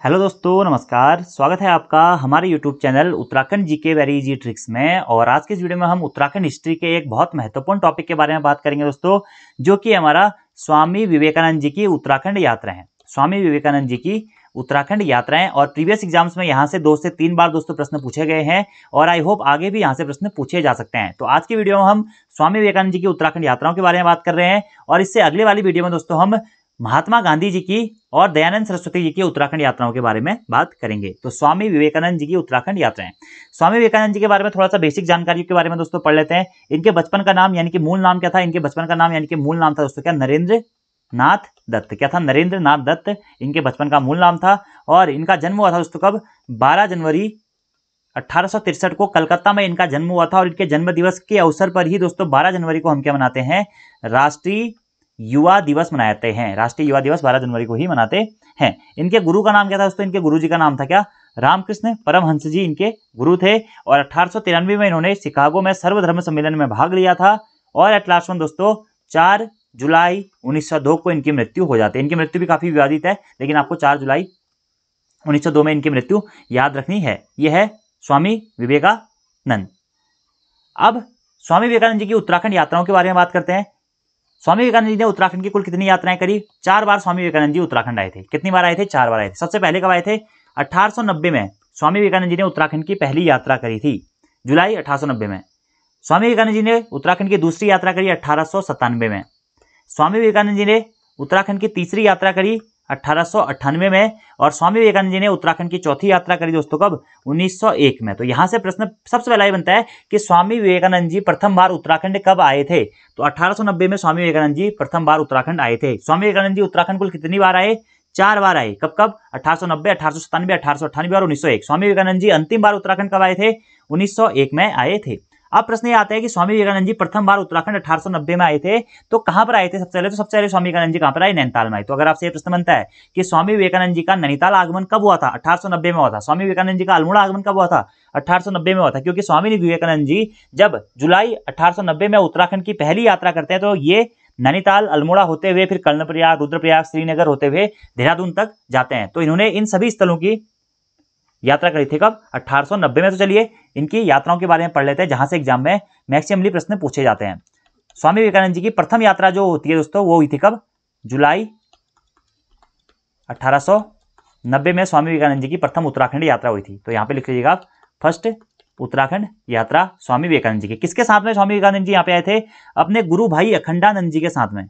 Hello दोस्तों, नमस्कार। स्वागत है आपका हमारे YouTube channel Uttarakhand GK very easy tricks में। और आज के इस वीडियो में हम उत्तराखंड हिस्ट्री के एक बहुत महत्वपूर्ण टॉपिक के बारे में बात करेंगे दोस्तों, जो कि हमारा स्वामी विवेकानंद जी की उत्तराखंड यात्रा है। स्वामी विवेकानंद जी की उत्तराखंड यात्राएं। और प्रीवियस एग्जाम्स में यहाँ से 2 से 3 बार दोस्तों प्रश्न पूछे गए हैं और आई होप आगे भी यहाँ से प्रश्न पूछे जा सकते हैं। तो आज की वीडियो में हम स्वामी विवेकानंद जी की उत्तराखंड यात्राओं के बारे में बात कर रहे हैं और इससे अगले वाली वीडियो में दोस्तों हम महात्मा गांधी जी की और दयानंद सरस्वती जी की उत्तराखंड यात्राओं के बारे में बात करेंगे। तो स्वामी विवेकानंद जी की उत्तराखंड यात्राएं। स्वामी विवेकानंद जी के बारे में थोड़ा सा बेसिक जानकारी के बारे में दोस्तों पढ़ लेते हैं। इनके बचपन का नाम यानी कि मूल नाम क्या था? इनके बचपन का नाम यानी कि मूल नाम था दोस्तों क्या? नरेंद्र नाथ दत्त। क्या था? नरेंद्र नाथ दत्त इनके बचपन का मूल नाम था। और इनका जन्म हुआ था दोस्तों कब? 12 जनवरी 1863 को कलकत्ता में इनका जन्म हुआ था। और इनके जन्म दिवस के अवसर पर ही दोस्तों 12 जनवरी को हम क्या मनाते हैं? राष्ट्रीय युवा दिवस मनाते हैं। राष्ट्रीय युवा दिवस 12 जनवरी को ही मनाते हैं। इनके गुरु का नाम क्या था दोस्तों? इनके गुरु जी का नाम था क्या? रामकृष्ण परमहंस जी इनके गुरु थे। और 1893 में इन्होंने शिकागो में सर्वधर्म सम्मेलन में भाग लिया था। और एट लास्ट में दोस्तों 4 जुलाई 1902 को इनकी मृत्यु हो जाती है। इनकी मृत्यु भी काफी विवादित है, लेकिन आपको 4 जुलाई 1902 में इनकी मृत्यु याद रखनी है। यह है स्वामी विवेकानंद। अब स्वामी विवेकानंद जी की उत्तराखंड यात्राओं के बारे में बात करते हैं। स्वामी विवेकानंद जी ने उत्तराखंड की कुल कितनी यात्राएं करी? 4 बार स्वामी विवेकानंद जी उत्तराखंड आए थे। कितनी बार आए थे? 4 बार आए थे। सबसे पहले कब आए थे? 1890 में स्वामी विवेकानंद जी ने उत्तराखंड की पहली यात्रा करी थी, जुलाई 1890 में। स्वामी विवेकानंद जी ने उत्तराखंड की दूसरी यात्रा करी 1897 में। स्वामी विवेकानंद जी ने उत्तराखंड की तीसरी यात्रा करी 1898 में। और स्वामी विवेकानंद जी ने उत्तराखंड की चौथी यात्रा करी दोस्तों कब? 1901 में। तो यहां से प्रश्न सबसे पहला ये बनता है कि स्वामी विवेकानंद जी प्रथम बार उत्तराखंड कब आए थे? तो 1890 में स्वामी विवेकानंद जी प्रथम बार उत्तराखंड आए थे। स्वामी विवेकानंद जी उत्तराखंड कुल कितनी बार आए? 4 बार आए। कब कब? 1890, 1897, 1898 और 1901। स्वामी विवेकानंद जी अंतिम बार उत्तराखंड कब आए थे? 1901 में आए थे। अब प्रश्न ये आता है कि स्वामी विवेकानंद जी प्रथम बार उत्तराखंड 1890 में आए थे, तो कहां पर आए थे? सबसे पहले स्वामी विवेकानंद जी कहां पर आए? नैनीताल में आए। तो अगर आपसे ये प्रश्न बनता है कि स्वामी विवेकानंद जी का नैनीताल आगमन कब हुआ था? 1890 में हुआ था। स्वामी विवेकानंद जी का अल्मोड़ा आगमन कब हुआ था? 1890 में हुआ था। क्योंकि स्वामी विवेकानंद जी जब जुलाई 1890 में उत्तराखंड की पहली यात्रा करते हैं तो ये नैनीताल, अल्मोड़ा होते हुए फिर कर्णप्रयाग, रुद्रप्रयाग, श्रीनगर होते हुए देहरादून तक जाते हैं। तो इन्होंने इन सभी स्थलों की यात्रा करी थी कब? 1890 में। तो चलिए इनकी यात्राओं के बारे में पढ़ लेते हैं, जहां से एग्जाम में मैक्सिमली प्रश्न पूछे जाते हैं। स्वामी विवेकानंद जी की प्रथम यात्रा जो होती है दोस्तों, वो हुई थी कब? जुलाई 1890 में स्वामी विवेकानंद जी की प्रथम उत्तराखंड यात्रा हुई थी। तो यहां पे लिख लीजिएगा आप, फर्स्ट उत्तराखंड यात्रा स्वामी विवेकानंद जी की। किसके साथ में स्वामी विवेकानंद जी यहाँ पे आए थे? अपने गुरु भाई अखंडानंद जी के साथ में।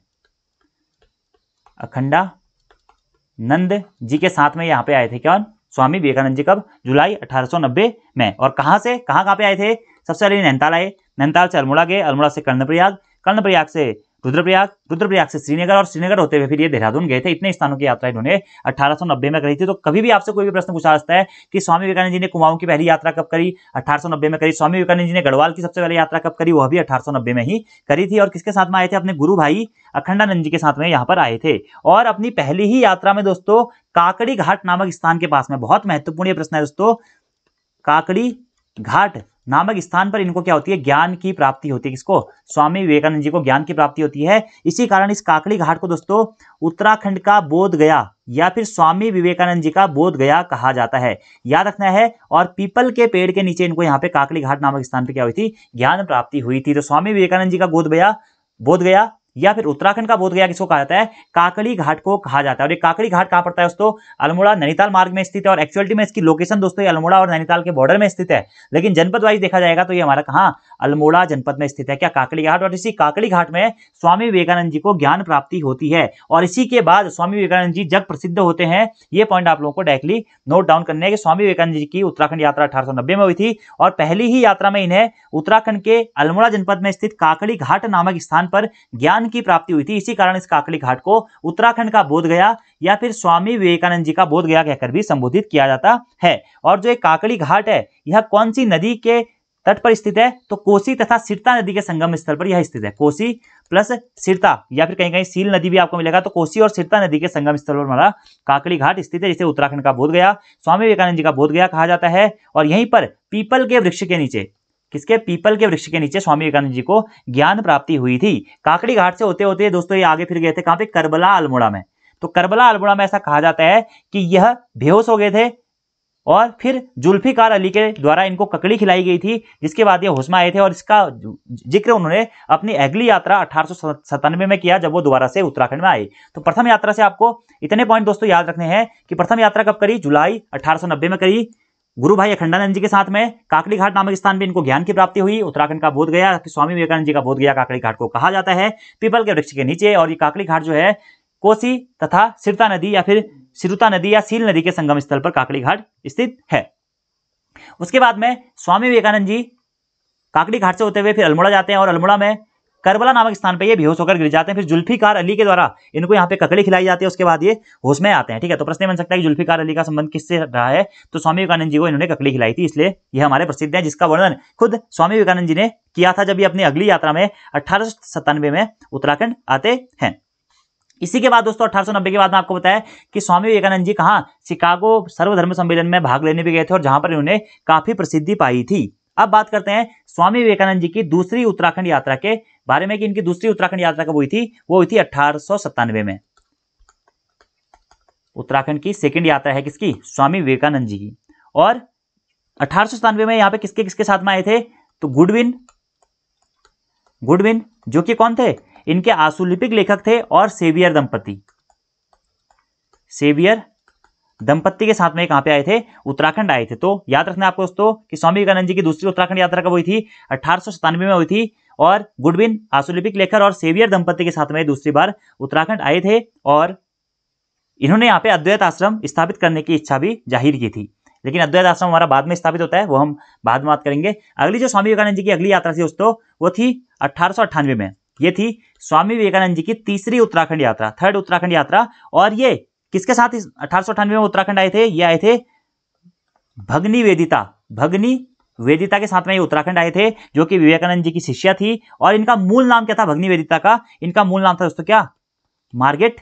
अखंडानंद जी के साथ में यहाँ पे आए थे कौन? स्वामी विवेकानंद जी। कब? जुलाई 1890 में। और कहां से कहां पे आए थे? सबसे पहले नैनीताल आए, नैनीताल से अल्मोड़ा गए, अल्मोड़ा से कर्णप्रयाग, कर्णप्रयाग से रुद्रप्रयाग, रुद्रप्रयाग से श्रीनगर और श्रीनगर होते हुए फिर ये देहरादून गए थे। इतने स्थानों की यात्रा इन्होंने 1890 में करी थी। तो कभी भी आपसे कोई भी प्रश्न पूछा जाता है कि स्वामी विवेकानंद जी ने कुमाऊं की पहली यात्रा कब करी? 1890 में करी। स्वामी विवेकानंद जी ने गढ़वाल की सबसे पहले यात्रा कब करी? वह भी 1890 में ही करी थी। और किसके साथ में आए थे? अपने गुरु भाई अखंडानंद जी के साथ में यहाँ पर आए थे। और अपनी पहली ही यात्रा में दोस्तों काकड़ी घाट नामक स्थान के पास में, बहुत महत्वपूर्ण ये प्रश्न है दोस्तों, काकड़ी घाट नामक स्थान पर इनको क्या होती है? ज्ञान की प्राप्ति होती है। किसको? स्वामी विवेकानंद जी को ज्ञान की प्राप्ति होती है। इसी कारण इस काकड़ी घाट को दोस्तों उत्तराखंड का बोध गया या फिर स्वामी विवेकानंद जी का बोध गया कहा जाता है, याद रखना है। और पीपल के पेड़ के नीचे इनको यहाँ पे काकड़ी घाट नामक स्थान पे क्या हुई थी? ज्ञान प्राप्ति हुई थी। तो स्वामी विवेकानंद जी का बोध गया या फिर उत्तराखंड का बोध गया किसको कहा जाता है? काकड़ी घाट को कहा जाता है। और ये काकड़ी घाट कहां पड़ता है दोस्तों? अल्मोड़ा नैनीताल मार्ग में स्थित है। और एक्चुअलिटी में इसकी लोकेशन दोस्तों अल्मोड़ा और नैनीताल के बॉर्डर में स्थित है, लेकिन जनपद वाइज देखा जाएगा तो ये हमारा कहां? अल्मोड़ा जनपद में स्थित है। क्या? काकड़ी घाट। और इसी काकड़ी घाट में स्वामी विवेकानंद जी को ज्ञान प्राप्ति होती है। और इसी के बाद स्वामी विवेकानंद जी जग प्रसिद्ध होते हैं। ये पॉइंट आप लोगों को डायरेक्टली नोट डाउन करने हैं कि स्वामी विवेकानंद जी की उत्तराखंड यात्रा 1890 में हुई थी। और पहली ही यात्रा में इन्हें उत्तराखंड के अल्मोड़ा जनपद में स्थित काकड़ी घाट नामक स्थान पर ज्ञान की प्राप्ति हुई थी। इसी कारण इस काकड़ी घाट को उत्तराखंड का बोध गया या फिर स्वामी विवेकानंद जी का बोध गया कहकर भी संबोधित किया जाता है। और जो एक काकड़ी घाट है, यह कौन सी नदी के तट पर स्थित है? तो कोसी तथा सिरता नदी के संगम स्थल पर यह स्थित है। कोसी प्लस सिरता या फिर कहीं कहीं सील नदी भी आपको मिलेगा। तो कोसी और सिरता नदी के संगम स्थल पर हमारा काकड़ी घाट स्थित है, जिसे उत्तराखंड का बोध गया, स्वामी विवेकानंद जी का बोध गया कहा जाता है। और यहीं पर पीपल के वृक्ष के नीचे, किसके? पीपल के वृक्ष के नीचे स्वामी विवेकानंद जी को ज्ञान प्राप्ति हुई थी। काकड़ी घाट से होते होते दोस्तों ये आगे फिर गए थे कहां पे? करबला अल्मोड़ा में। तो करबला अल्मोड़ा में ऐसा कहा जाता है कि यह बेहोश हो गए थे और फिर जुल्फिकार अली के द्वारा इनको ककड़ी खिलाई गई थी, जिसके बाद ये होश में आए थे। और इसका जिक्र उन्होंने अपनी अगली यात्रा 1897 में किया, जब वो दोबारा से उत्तराखंड में आए। तो प्रथम यात्रा से आपको इतने पॉइंट दोस्तों याद रखने हैं कि प्रथम यात्रा कब करी, जुलाई 1890 में करी। गुरु भाई अखंडानंद जी के साथ में काकड़ी घाट नामक स्थान पे इनको ज्ञान की प्राप्ति हुई। उत्तराखंड का बोध गया, स्वामी विवेकानंद जी का बोध गया काकड़ी घाट को कहा जाता है, पीपल के वृक्ष के नीचे। और ये काकड़ी घाट जो है कोसी तथा सिरता नदी या फिर सिरुता नदी या सील नदी के संगम स्थल पर काकड़ी घाट स्थित है। उसके बाद में स्वामी विवेकानंद जी काकड़ी घाट से होते हुए फिर अल्मोड़ा जाते हैं और अल्मोड़ा में करबला नामक स्थान पे ये बेहोश होकर गिर जाते हैं। फिर जुल्फिकार अली के द्वारा इनको यहाँ पे ककड़ी खिलाई जाती है, उसके बाद ये होश में आते हैं। ठीक है, तो प्रश्न बन सकता है कि जुल्फिकार अली का संबंध किससे रहा है, तो स्वामी विवेकानंद जी को इन्होंने ककड़ी खिलाई थी, इसलिए ये हमारे प्रसिद्ध है, जिसका वर्णन खुद स्वामी विवेकानंद जी ने किया था जब ये अपनी अगली यात्रा में 1897 में उत्तराखंड आते हैं। इसी के बाद दोस्तों 1890 के बाद में आपको बताया कि स्वामी विवेकानंद जी कहाँ, शिकागो सर्वधर्म सम्मेलन में भाग लेने भी गए थे और जहां पर इन्होंने काफी प्रसिद्धि पाई थी। अब बात करते हैं स्वामी विवेकानंद जी की दूसरी उत्तराखंड यात्रा के बारे में कि इनकी दूसरी उत्तराखंड यात्रा कब हुई थी। वो हुई थी 1897 में। उत्तराखंड की सेकंड यात्रा है किसकी, स्वामी विवेकानंद जी की। और 1897 में यहाँ पे किसके किसके साथ में आए थे, तो गुडविन जो कि कौन थे, इनके आशुलिपिक लेखक थे, और सेवियर दंपत्ति के साथ में कहां पे आए थे, उत्तराखंड आए थे। तो याद रखना आपको दोस्तों कि स्वामी विवेकानंद जी की दूसरी उत्तराखंड यात्रा कब हुई थी, 1897 में हुई थी। और गुडविन आशुलिपिक लेखक और सेवियर दंपत्ति के साथ में दूसरी बार उत्तराखंड आए थे और इन्होंने यहाँ पे अद्वैत आश्रम स्थापित करने की इच्छा भी जाहिर की थी। लेकिन अद्वैत आश्रम हमारा बाद में स्थापित होता है, वो हम बाद में बात करेंगे। अगली जो स्वामी विवेकानंद जी की अगली यात्रा थी दोस्तों, वो थी 1898 में। ये थी स्वामी विवेकानंद जी की तीसरी उत्तराखंड यात्रा, थर्ड उत्तराखंड यात्रा। और ये किसके साथ 1898 में उत्तराखंड आए थे, ये आए थे भगनी वेदिता के साथ में ये उत्तराखंड आए थे, जो कि विवेकानंद जी की शिष्या थी। और इनका मूल नाम क्या था भगनी वेदिता का, इनका मूल नाम था दोस्तों क्या, मार्गेट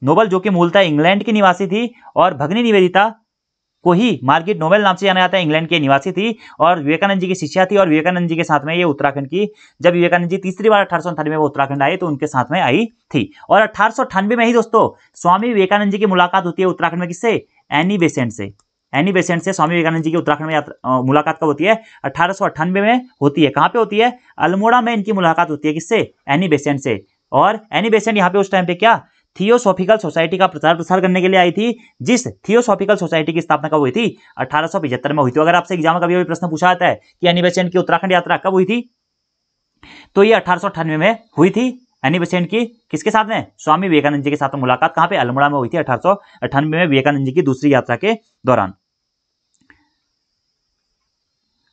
नोबल, जो कि मूलतः इंग्लैंड की निवासी थी। और भगनी निवेदिता को ही मार्गेट नोबेल नाम से जाना जाता है, इंग्लैंड के निवासी थी और विवेकानंद जी की शिष्या थी। और विवेकानंद जी के साथ में ये उत्तराखंड की, जब विवेकानंद जी तीसरी बार 1898 में वो उत्तराखंड आए तो उनके साथ में आई थी। और 1898 में ही दोस्तों स्वामी विवेकानंद जी की मुलाकात होती है उत्तराखंड में, किससे, एनी बेसेंट से स्वामी विवेकानंद जी की उत्तराखंड में मुलाकात कब होती है, 1898 में होती है। कहां पे होती है, अल्मोड़ा में इनकी मुलाकात होती है, किससे, एनी बेसेंट से। और एनी बेसेंट यहाँ पे उस टाइम पे क्या, थियोसॉफिकल सोसाइटी का प्रचार प्रसार करने के लिए आई थी, जिस थियोसॉफिकल सोसाइटी की स्थापना कब हुई थी, 1875 में हुई थी। अगर आपसे एग्जाम में कभी प्रश्न पूछा जाता है कि एनी बेसेंट की उत्तराखंड यात्रा कब हुई थी, तो ये 1898 में हुई थी। एनी बेसेंट की किसके साथ में, स्वामी विवेकानंद जी के साथ में मुलाकात कहां पे, अल्मोड़ा में हुई थी 1898 में विवेकानंद जी की दूसरी यात्रा के दौरान।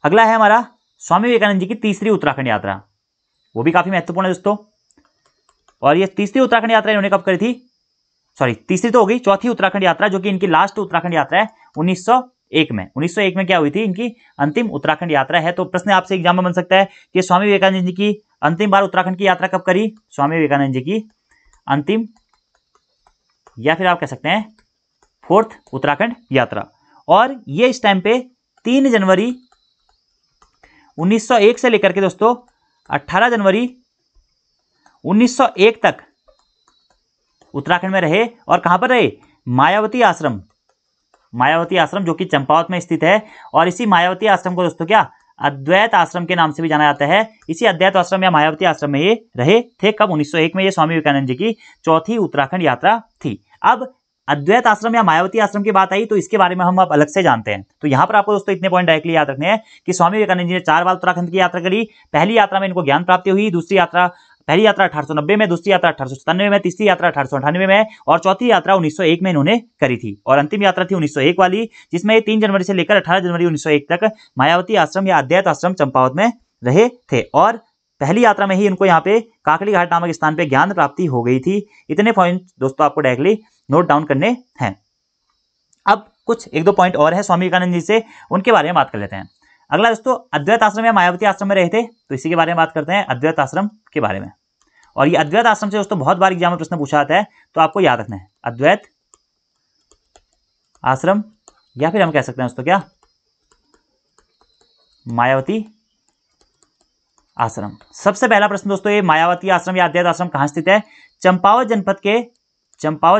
अगला है हमारा स्वामी विवेकानंद जी की तीसरी उत्तराखंड यात्रा, वो भी काफी महत्वपूर्ण है दोस्तों। और ये तीसरी उत्तराखंड यात्रा इन्होंने कब करी थी, सॉरी तीसरी तो हो गई, चौथी उत्तराखंड यात्रा जो कि इनकी लास्ट उत्तराखंड यात्रा है 1901 में। 1901 में क्या हुई थी, इनकी अंतिम उत्तराखंड यात्रा है। तो प्रश्न आपसे एग्जाम में बन सकता है कि स्वामी विवेकानंद जी की अंतिम बार उत्तराखंड की यात्रा कब करी, स्वामी विवेकानंद जी की अंतिम, या फिर आप कह सकते हैं फोर्थ उत्तराखंड यात्रा। और ये इस टाइम पे 3 जनवरी 1901 से लेकर के दोस्तों 18 जनवरी 1901 तक उत्तराखंड में रहे। और कहां पर रहे, मायावती आश्रम जो कि चंपावत में स्थित है। और इसी मायावती आश्रम को दोस्तों क्या, अद्वैत आश्रम के नाम से भी जाना जाता है। इसी अद्वैत आश्रम या मायावती आश्रम में ये रहे थे कब, 1901 में। ये स्वामी विवेकानंद जी की चौथी उत्तराखंड यात्रा थी। अब अद्वैत आश्रम या मायावती आश्रम की बात आई तो इसके बारे में हम अब अलग से जानते हैं। तो यहां पर आपको दोस्तों इतने पॉइंट डायरेक्टली याद रखने हैं कि स्वामी विवेकानंद जी ने 4 बार उत्तराखंड की यात्रा करी। पहली यात्रा में इनको ज्ञान प्राप्ति हुई, पहली यात्रा 1890 में, दूसरी यात्रा 1897 में, तीसरी यात्रा 1898 में और चौथी यात्रा 1901 में इन्होंने करी थी। और अंतिम यात्रा थी 1901 वाली, जिसमें 3 जनवरी से लेकर 18 जनवरी 1901 तक मायावती आश्रम या अद्वैत आश्रम चंपावत में रहे थे। और पहली यात्रा में ही इनको यहाँ पे काकड़ी घाट नामक स्थान पे ज्ञान प्राप्ति हो गई थी। इतने पॉइंट दोस्तों आपको डायरेक्टली नोट डाउन करने हैं। अब कुछ 1-2 पॉइंट और है स्वामी विवेकानंद जी से, उनके बारे में बात कर लेते हैं। अगला दोस्तों अद्वैत आश्रम या मायावती आश्रम में रहे थे, तो इसी के बारे में बात करते हैं, अद्वैत आश्रम के बारे में। और ये अद्वैत आश्रम से दोस्तों बहुत बार एग्जाम में प्रश्न पूछा जाता है, तो आपको याद रखना है अद्वैत आश्रम, या फिर हम कह सकते हैं दोस्तों क्या, मायावती आश्रम। सबसे पहला प्रश्न दोस्तों, ये मायावती आश्रम या अद्वैत आश्रम कहाँ स्थित है? चंपावत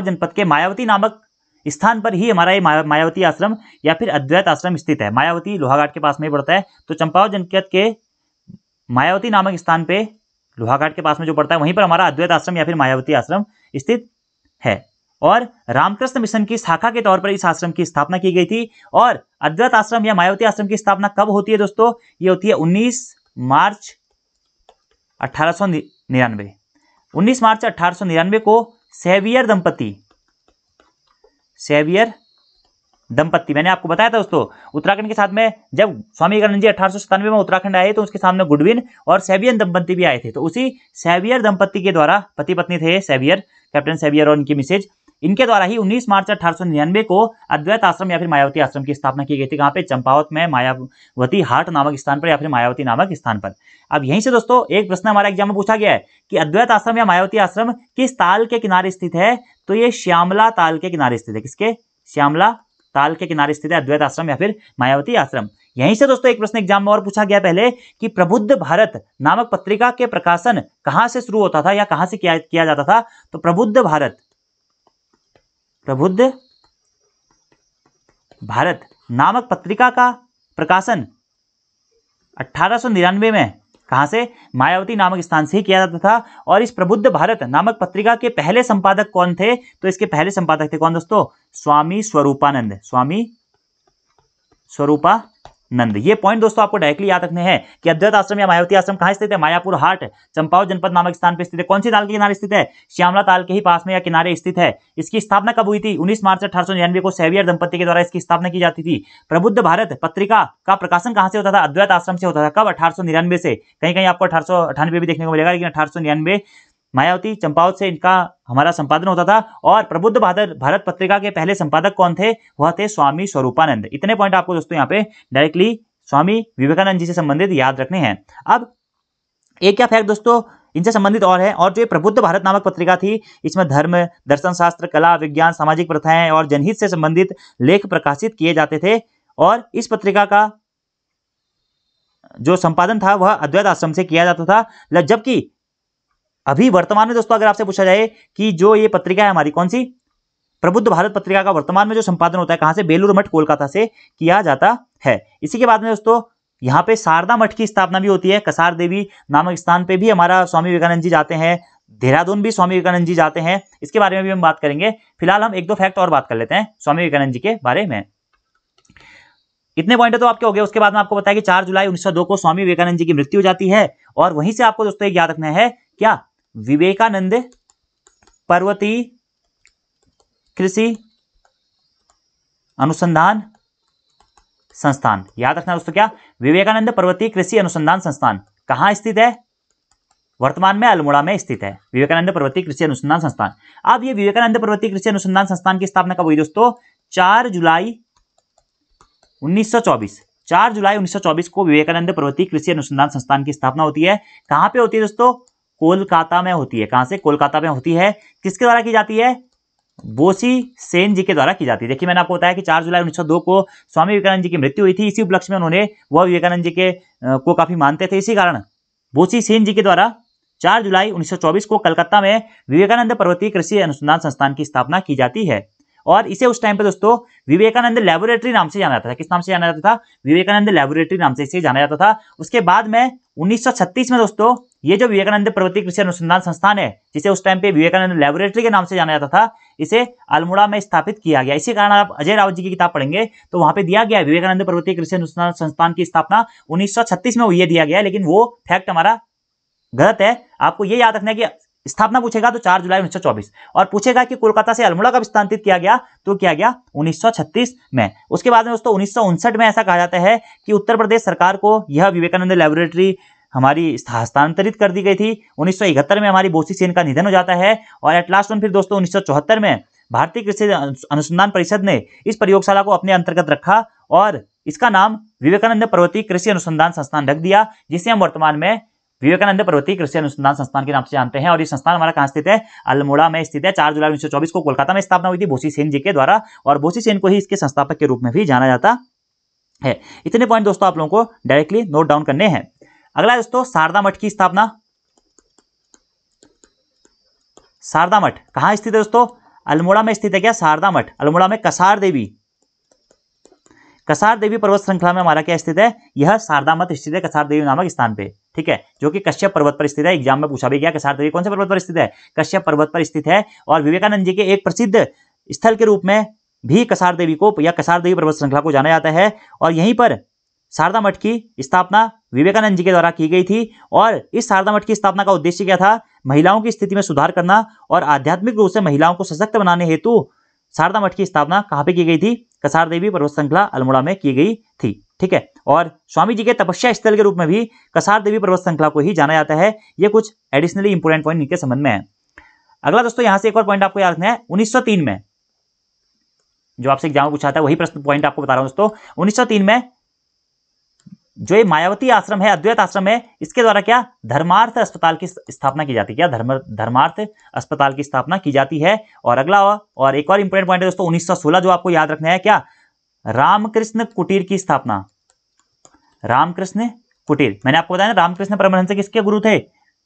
जनपद के मायावती नामक स्थान पर ही हमारा ये मायावती आश्रम या फिर अद्वैत आश्रम स्थित है। मायावती लोहाघाट के पास में ही पड़ता है, तो चंपावत जनपद के मायावती नामक स्थान पे लोहाघाट के पास में जो पड़ता है वहीं पर हमारा अद्वैत आश्रम या फिर मायावती आश्रम स्थित है। और रामकृष्ण मिशन की शाखा के तौर पर इस आश्रम की स्थापना की गई थी। और अद्वैत आश्रम या मायावती आश्रम की स्थापना कब होती है दोस्तों? ये होती है 19 मार्च 1899। 19 मार्च 1899 को सेवियर दंपत्ति मैंने आपको बताया था दोस्तों, उत्तराखंड के साथ में जब स्वामी विवेकानंद जी 1897 में उत्तराखंड आए तो उसके सामने गुडविन और सेवियर दंपत्ति भी आए थे। तो उसी सेवियर दंपत्ति के द्वारा, पति पत्नी थे सेवियर, कैप्टन सेवियर और इनकी मिसेज, इनके द्वारा ही 19 मार्च 1899 को अद्वैत आश्रम या फिर मायावती आश्रम की स्थापना की गई थी। कहाँ पे? चंपावत में मायावती हाट नामक स्थान पर या फिर मायावती नामक स्थान पर। अब यहीं से दोस्तों एक प्रश्न हमारा एग्जाम में पूछा गया है कि अद्वैत आश्रम या मायावती आश्रम किस ताल के किनारे स्थित है? तो ये श्यामला ताल के किनारे स्थित है। किसके? श्यामला ताल के किनारे स्थित है अद्वैत आश्रम या फिर मायावती आश्रम। यहीं से दोस्तों एक प्रश्न एग्जाम में और पूछा गया पहले कि प्रबुद्ध भारत नामक पत्रिका के प्रकाशन कहां से शुरू होता था या कहां से किया जाता था? तो प्रबुद्ध भारत नामक पत्रिका का प्रकाशन 1899 में कहां से? मायावती नामक स्थान से ही किया जाता था। और इस प्रबुद्ध भारत नामक पत्रिका के पहले संपादक कौन थे? तो इसके पहले संपादक थे कौन दोस्तों? स्वामी स्वरूपानंद। ये पॉइंट दोस्तों आपको डायरेक्टली याद रखने हैं कि अद्वैत आश्रम या मायावती आश्रम कहां स्थित है? मायापुर हाट चंपावत जनपद नामक स्थान पर स्थित है। कौन सी ताल के किनारे स्थित है? श्यामला ताल के ही पास में या किनारे स्थित है। इसकी स्थापना कब हुई थी? 19 मार्च 1899 को सेवियर दंपत्ति के द्वारा इसकी स्थापना की जाती थी। प्रबुद्ध भारत पत्रिका का प्रकाशन कहां से होता था? अद्वैत आश्रम से होता था। कब? 1899 से। कहीं कहीं आपको 1898 भी देखने को मिलेगा, लेकिन 1899 मायावती चंपावत से इनका हमारा संपादन होता था। और प्रबुद्ध भारत पत्रिका के पहले संपादक कौन थे? वह थे स्वामी स्वरूपानंद। इतने पॉइंट आपको दोस्तों यहाँ पे डायरेक्टली स्वामी विवेकानंद जी से संबंधित याद रखने हैं। अब एक क्या फैक्ट दोस्तों इनसे संबंधित और है, और जो प्रबुद्ध भारत नामक पत्रिका थी इसमें धर्म, दर्शन शास्त्र, कला, विज्ञान, सामाजिक प्रथाएं और जनहित से संबंधित लेख प्रकाशित किए जाते थे। और इस पत्रिका का जो संपादन था वह अद्वैत आश्रम से किया जाता था। जबकि अभी वर्तमान में दोस्तों अगर आपसे पूछा जाए कि जो ये पत्रिका है हमारी कौन सी, प्रबुद्ध भारत पत्रिका का वर्तमान में जो संपादन होता है कहां से? बेलूर मठ कोलकाता से किया जाता है। इसी के बाद में दोस्तों यहाँ पे शारदा मठ की स्थापना भी होती है। कसार देवी नामक स्थान पे भी हमारा स्वामी विवेकानंद जी जाते हैं। देहरादून भी स्वामी विवेकानंद जी जाते हैं। इसके बारे में भी हम बात करेंगे। फिलहाल हम एक दो फैक्ट और बात कर लेते हैं स्वामी विवेकानंद जी के बारे में। इतने पॉइंट तो आपके हो गए। उसके बाद में आपको बताया कि 4 जुलाई 1902 को स्वामी विवेकानंद जी की मृत्यु हो जाती है। और वहीं से आपको दोस्तों एक याद रखना है, क्या? विवेकानंद पर्वतीय कृषि अनुसंधान संस्थान। याद रखना दोस्तों, क्या? विवेकानंद पर्वतीय कृषि अनुसंधान संस्थान कहां स्थित है? वर्तमान में अल्मोड़ा में स्थित है विवेकानंद पर्वतीय कृषि अनुसंधान संस्थान। अब ये विवेकानंद पर्वतीय कृषि अनुसंधान संस्थान की स्थापना कब हुई दोस्तों? 4 जुलाई 1924। 4 जुलाई 1924 को विवेकानंद पर्वतीय कृषि अनुसंधान संस्थान की स्थापना होती है। कहां पे होती है दोस्तों? कोलकाता में होती है। कहां से? कोलकाता में होती है। किसके द्वारा की जाती है? बोसी सेन जी के द्वारा की जाती है। देखिए मैंने आपको बताया कि 4 जुलाई 1902 को स्वामी विवेकानंद जी की मृत्यु हुई थी। इसी उपलक्ष्य में उन्होंने वह विवेकानंद जी के को काफी मानते थे। इसी कारण बोसी सेन जी के द्वारा 4 जुलाई 1924 को कलकत्ता में विवेकानंद पर्वतीय कृषि अनुसंधान संस्थान की स्थापना की जाती है। और इसे उस टाइम पे दोस्तों विवेकानंद लैबोरेटरी नाम से जाना जाता था। किस नाम से जाना जाता था? विवेकानंद लैबोरेटरी नाम से इसे जाना जाता था। उसके बाद में 1936 में दोस्तों ये जो विवेकानंद पर्वतीय कृषि अनुसंधान संस्थान है, जिसे उस टाइम पे विवेकानंद लैबोरेटरी के नाम से जाना जाता था, इसे अल्मोड़ा में स्थापित किया गया। इसी कारण आप अजय राउत जी की किताब पढ़ेंगे तो वहां पे दिया गया है विवेकानंद पर्वतीय कृषि अनुसंधान संस्थान की स्थापना 1936 में ये दिया गया है, लेकिन वो फैक्ट हमारा गलत है। आपको ये याद रखना है कि स्थापना पूछेगा तो 4 जुलाई 1924, और पूछेगा कि कोलकाता से अल्मोड़ा कब स्थानांतरित किया गया, तो किया गया 1936 में। उसके बाद में दोस्तों 1959 में ऐसा कहा जाता है कि उत्तर प्रदेश सरकार को यह विवेकानंद लैबोरेटरी हमारी हस्तांतरित कर दी गई थी। 1971 में हमारी बोसी सेन का निधन हो जाता है। और एट लास्ट फिर दोस्तों 1974 में भारतीय कृषि अनुसंधान परिषद ने इस प्रयोगशाला को अपने अंतर्गत रखा और इसका नाम विवेकानंद पर्वतीय कृषि अनुसंधान संस्थान रख दिया, जिसे हम वर्तमान में विवेकानंद पर्वतीय कृषि अनुसंधान संस्थान के नाम से जानते हैं। और ये संस्थान हमारा कहां स्थित है? अल्मोड़ा में स्थित है। 4 जुलाई 1924 को कोलकाता में स्थापना हुई थी बोसी सेन जी के द्वारा, और बोसी सेन को ही इसके संस्थापक के रूप में भी जाना जाता है। इतने पॉइंट दोस्तों आप लोगों को डायरेक्टली नोट डाउन करने हैं। अगला दोस्तों शारदा मठ की स्थापना। शारदा मठ कहां स्थित है दोस्तों? अल्मोड़ा में स्थित है क्या शारदा मठ? अल्मोड़ा में कसार देवी पर्वत श्रृंखला में हमारा क्या स्थित है? यह शारदा मठ स्थित है कसार देवी नामक स्थान पे, ठीक है, जो कि कश्यप पर्वत पर स्थित है। एग्जाम में पूछा भी गया कसार देवी कौन से पर्वत पर स्थित है? कश्यप पर्वत पर स्थित है। और विवेकानंद जी के एक प्रसिद्ध स्थल के रूप में भी कसार देवी को या कसार देवी पर्वत श्रृंखला को जाना जाता है। और यहीं पर शारदा मठ की स्थापना विवेकानंद जी के द्वारा की गई थी। और इस शारदा मठ की स्थापना का उद्देश्य क्या था? महिलाओं की स्थिति में सुधार करना और आध्यात्मिक रूप से महिलाओं को सशक्त बनाने हेतु शारदा मठ की स्थापना कहां पे की गई थी? कसार देवी पर्वत श्रृंखला अल्मोड़ा में की गई थी, ठीक है। और स्वामी जी के तपस्या स्थल के रूप में भी कसार देवी पर्वत श्रृंखला को ही जाना जाता है। ये कुछ एडिशनली इंपोर्टेंट पॉइंट इनके संबंध में है। अगला दोस्तों यहां से एक और पॉइंट आपको याद रखना है। 1903 में जो आपसे एग्जाम में पूछा था वही प्रश्न पॉइंट आपको बता रहा हूं दोस्तों। 1903 में जो ये मायावती आश्रम है, अद्वैत आश्रम है, इसके द्वारा क्या धर्मार्थ अस्पताल की स्थापना की जाती है? क्या धर्मार्थ अस्पताल की स्थापना की जाती है। और अगला और एक और इंपोर्टेंट पॉइंट है दोस्तों 1916 जो आपको याद रखना है, क्या रामकृष्ण कुटीर की स्थापना। रामकृष्ण कुटीर, मैंने आपको बताया ना रामकृष्ण परमहंस किसके गुरु थे?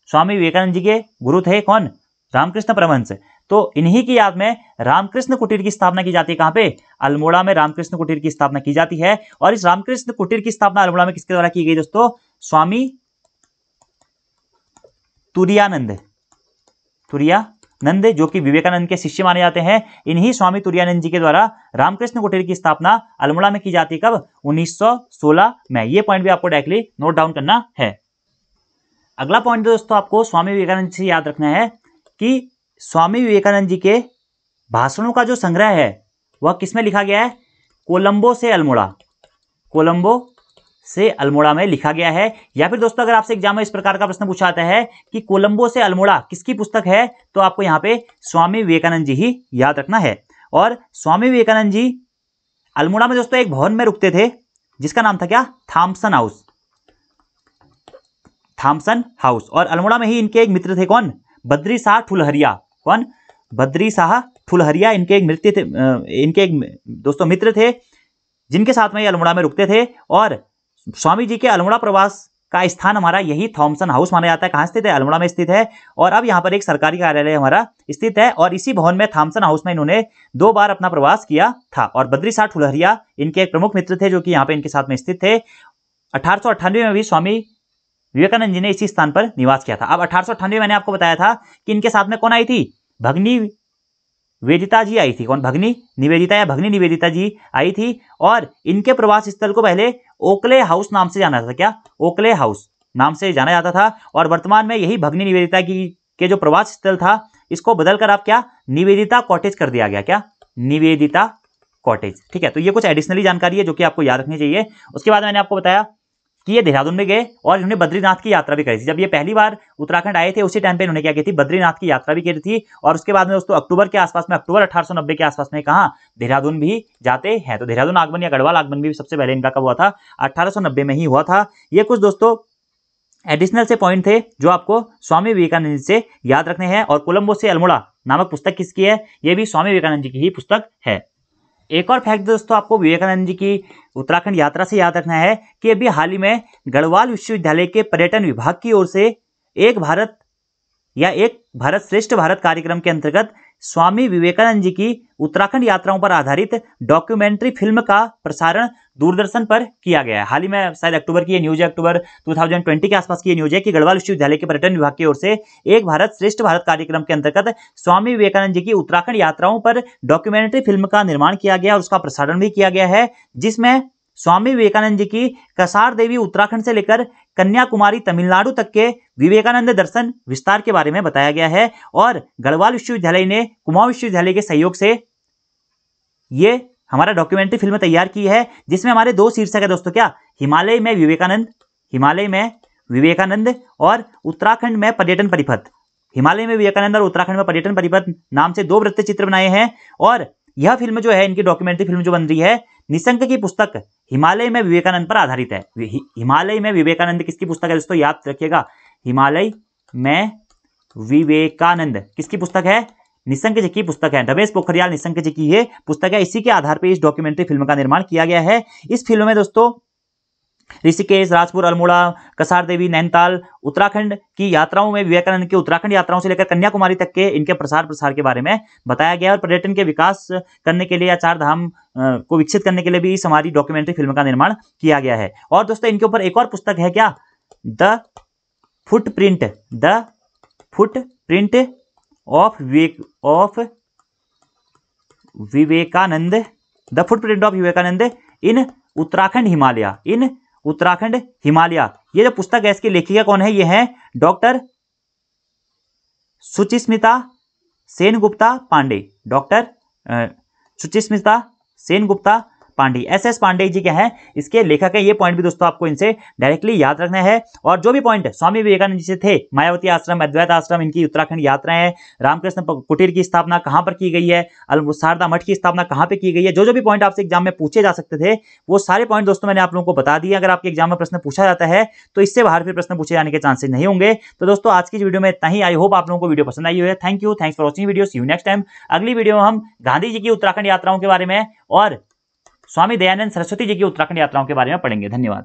स्वामी विवेकानंद जी के गुरु थे कौन? रामकृष्ण परमहंस। तो इन्हीं की याद में रामकृष्ण कुटीर की स्थापना की जाती है। कहां पे? अल्मोड़ा में रामकृष्ण कुटीर की स्थापना की जाती है। और इस रामकृष्ण कुटीर की स्थापना अल्मोड़ा में किसके द्वारा की गई दोस्तों? स्वामी तुरायानंद जो कि विवेकानंद के शिष्य माने जाते हैं। इन्हीं स्वामी तुरायानंद जी के द्वारा रामकृष्ण कुटीर की स्थापना अल्मोड़ा में की जाती है। कब? 1916 में। यह पॉइंट भी आपको डायरेक्टली नोट डाउन करना है। अगला पॉइंट दोस्तों आपको स्वामी विवेकानंद से याद रखना है कि स्वामी विवेकानंद जी के भाषणों का जो संग्रह है वह किसमें लिखा गया है? कोलंबो से अल्मोड़ा में लिखा गया है। या फिर दोस्तों अगर आपसे एग्जाम में इस प्रकार का प्रश्न पूछा जाता है कि कोलंबो से अल्मोड़ा किसकी पुस्तक है, तो आपको यहां पे स्वामी विवेकानंद जी ही याद रखना है। और स्वामी विवेकानंद जी अल्मोड़ा में दोस्तों एक भवन में रुकते थे जिसका नाम था क्या? Thomson house. और अल्मोड़ा में ही इनके एक मित्र थे कौन? बद्री शाह ठुलहरिया। कौन? बद्री शाह ठुलहरिया इनके एक दोस्तों मित्र थे जिनके साथ में ये अल्मोड़ा में रुकते थे। और स्वामी जी के अल्मोड़ा प्रवास का स्थान हमारा यही थॉमसन हाउस माना जाता है। कहां स्थित है? अल्मोड़ा में स्थित है। और अब यहां पर एक सरकारी कार्यालय हमारा स्थित है और इसी भवन में थॉमसन हाउस में इन्होंने 2 बार अपना प्रवास किया था। और बद्री शाह ठुलहरिया इनके एक प्रमुख मित्र थे जो कि यहाँ पे इनके साथ में स्थित थे। 1898 में भी स्वामी विवेकानंद जी ने इसी स्थान पर निवास किया था। अब 1898 मैंने आपको बताया था कि इनके साथ में कौन आई थी? भगनी वेदिता जी आई थी। कौन? भगनी निवेदिता जी आई थी। और इनके प्रवास स्थल को पहले ओकले हाउस नाम से जाना जाता था। क्या? ओकले हाउस नाम से जाना जाता था। और वर्तमान में यही भगनी निवेदिता के जो प्रवास स्थल था इसको बदलकर आप क्या निवेदिता कॉटेज कर दिया गया। क्या? निवेदिता कॉटेज, ठीक है। तो ये कुछ एडिशनली जानकारी है जो कि आपको याद रखनी चाहिए। उसके बाद मैंने आपको बताया कि ये देहरादून में गए और इन्होंने बद्रीनाथ की यात्रा भी करी थी। जब ये पहली बार उत्तराखंड आए थे उसी टाइम पे इन्होंने क्या की थी? बद्रीनाथ की यात्रा भी करी थी। और उसके बाद में दोस्तों अक्टूबर 1890 के आसपास में कहा देहरादून भी जाते हैं। तो देहरादून आगमन या गढ़वाल आगमन भी सबसे पहले इनका कब हुआ था? 1890 में ही हुआ था। ये कुछ दोस्तों एडिशनल से पॉइंट थे जो आपको स्वामी विवेकानंद से याद रखने हैं। और कोलंबो से अल्मोड़ा नामक पुस्तक किसकी है? ये भी स्वामी विवेकानंद जी की ही पुस्तक है। एक और फैक्ट दोस्तों आपको विवेकानंद जी की उत्तराखंड यात्रा से याद रखना है कि अभी हाल ही में गढ़वाल विश्वविद्यालय के पर्यटन विभाग की ओर से एक भारत श्रेष्ठ भारत कार्यक्रम के अंतर्गत स्वामी विवेकानंद जी की उत्तराखंड यात्राओं पर आधारित डॉक्यूमेंट्री फिल्म का प्रसारण दूरदर्शन पर किया गया है। हाल ही में शायद अक्टूबर की ये न्यूज है, अक्टूबर 2020 के आसपास की ये न्यूज है कि गढ़वाल विश्वविद्यालय के पर्यटन विभाग की ओर से एक भारत श्रेष्ठ भारत कार्यक्रम के अंतर्गत स्वामी विवेकानंद जी की उत्तराखंड यात्राओं पर डॉक्यूमेंट्री फिल्म का निर्माण किया गया और उसका प्रसारण भी किया गया है, जिसमें स्वामी विवेकानंद जी की कसार देवी उत्तराखंड से लेकर कन्याकुमारी तमिलनाडु तक के विवेकानंद दर्शन विस्तार के बारे में बताया गया है। और गढ़वाल विश्वविद्यालय ने कुमाऊं विश्वविद्यालय के सहयोग से ये हमारा डॉक्यूमेंट्री फिल्म तैयार की है, जिसमें हमारे 2 शीर्षक है दोस्तों। क्या? हिमालय में विवेकानंद और उत्तराखंड में पर्यटन परिपथ। हिमालय में विवेकानंद और उत्तराखंड में पर्यटन परिपथ नाम से 2 वृत्त चित्र बनाए हैं। और यह फिल्म जो है, इनकी डॉक्यूमेंट्री फिल्म जो बन रही है, निशंक की पुस्तक हिमालय में विवेकानंद पर आधारित है। हिमालय में विवेकानंद किसकी पुस्तक है दोस्तों? याद रखिएगा, हिमालय में विवेकानंद किसकी पुस्तक है? निशंक जी की पुस्तक है। रमेश पोखरियाल निशंक जी की ये पुस्तक है। इसी के आधार पर इस डॉक्यूमेंट्री फिल्म का निर्माण किया गया है। इस फिल्म में दोस्तों ऋषिकेश, राजपुर, अल्मोड़ा, कसार देवी, नैनीताल, उत्तराखंड की यात्राओं में विवेकानंद की उत्तराखंड यात्राओं से लेकर कन्याकुमारी तक के इनके प्रसार के बारे में बताया गया। और पर्यटन के विकास करने के लिए या चार धाम को विकसित करने के लिए भी इस हमारी डॉक्यूमेंट्री फिल्म का निर्माण किया गया है। और दोस्तों इनके ऊपर एक और पुस्तक है क्या, the footprint of Vivekananda, the footprint of Vivekananda in Uttarakhand Himalaya. ये जो पुस्तक है इसकी लेखिका कौन है, ये है doctor Suchismita Sengupta Pande, doctor Suchismita Sengupta Pande, S Pande ji के हैं इसके लेखक है। ये पॉइंट भी दोस्तों आपको इनसे डायरेक्टली याद रखना है। और जो भी पॉइंट स्वामी विवेकानंद जी से थे, मायावती आश्रम, अद्वैत आश्रम, इनकी उत्तराखंड यात्राएं, रामकृष्ण कुटीर की स्थापना कहां पर की गई है, शारदा मठ की स्थापना कहां पर की गई है, जो भी पॉइंट आपसे एग्जाम में पूछे जा सकते थे वो सारे पॉइंट दोस्तों मैंने आप लोगों को बता दिए। अगर आपके एग्जाम में प्रश्न पूछा जाता है तो इससे बाहर फिर प्रश्न पूछे जाने के चांसेस नहीं होंगे। तो दोस्तों आज की वीडियो में इतना ही। आई होप आप लोगों को वीडियो पसंद आई है। Thank you, thanks for watching video. See you next time. अगली वीडियो में हम गांधी जी की उत्तराखंड यात्राओं के बारे में और स्वामी दयानंद सरस्वती जी की उत्तराखंड यात्राओं के बारे में पढ़ेंगे। धन्यवाद।